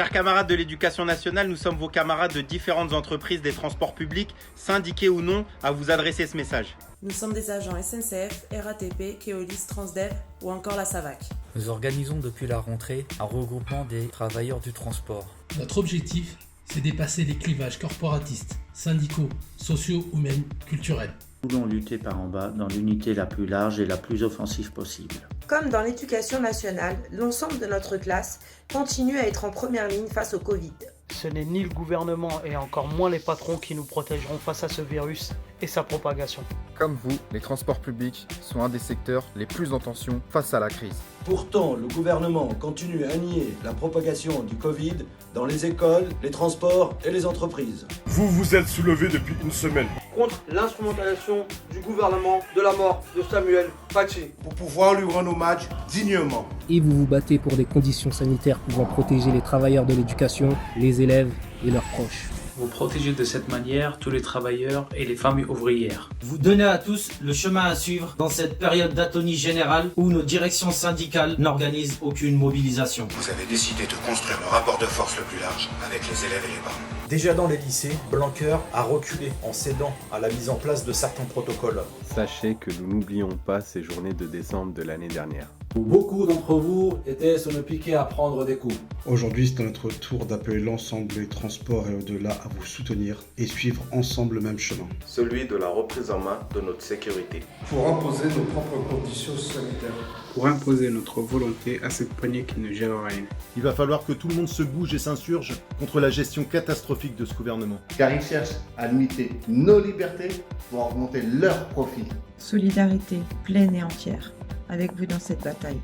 Chers camarades de l'éducation nationale, nous sommes vos camarades de différentes entreprises des transports publics, syndiqués ou non, à vous adresser ce message. Nous sommes des agents SNCF, RATP, Keolis, Transdev ou encore la SAVAC. Nous organisons depuis la rentrée un regroupement des travailleurs du transport. Notre objectif, c'est dépasser les clivages corporatistes, syndicaux, sociaux ou même culturels. Nous voulons lutter par en bas dans l'unité la plus large et la plus offensive possible. Comme dans l'éducation nationale, l'ensemble de notre classe continue à être en première ligne face au Covid. Ce n'est ni le gouvernement et encore moins les patrons qui nous protégeront face à ce virus et sa propagation. Comme vous, les transports publics sont un des secteurs les plus en tension face à la crise. Pourtant, le gouvernement continue à nier la propagation du Covid dans les écoles, les transports et les entreprises. Vous vous êtes soulevé depuis une semaine contre l'instrumentalisation du gouvernement de la mort de Samuel Paty pour pouvoir lui rendre hommage dignement. Et vous vous battez pour des conditions sanitaires pouvant protéger les travailleurs de l'éducation, les élèves et leurs proches. Vous protégez de cette manière tous les travailleurs et les familles ouvrières. Vous donnez à tous le chemin à suivre dans cette période d'atonie générale où nos directions syndicales n'organisent aucune mobilisation. Vous avez décidé de construire le rapport de force le plus large avec les élèves et les parents. Déjà dans les lycées, Blanquer a reculé en cédant à la mise en place de certains protocoles. Sachez que nous n'oublions pas ces journées de décembre de l'année dernière. Beaucoup d'entre vous étaient sur le piquet à prendre des coups. Aujourd'hui, c'est à notre tour d'appeler l'ensemble des transports et au-delà à vous soutenir et suivre ensemble le même chemin. Celui de la reprise en main de notre sécurité. Pour imposer nos propres conditions sanitaires. Pour imposer notre volonté à cette poignée qui ne gère rien. Il va falloir que tout le monde se bouge et s'insurge contre la gestion catastrophique de ce gouvernement. Car ils cherchent à limiter nos libertés pour augmenter leurs profits. Solidarité pleine et entière avec vous dans cette bataille.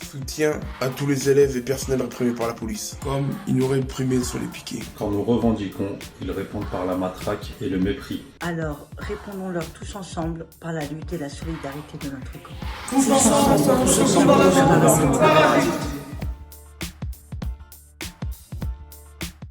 Soutien à tous les élèves et personnels réprimés par la police, comme ils nous réprimaient sur les piquets. Quand nous revendiquons, ils répondent par la matraque et le mépris. Alors, répondons-leur tous ensemble par la lutte et la solidarité de notre camp. Tous ensemble, nous sommes dans la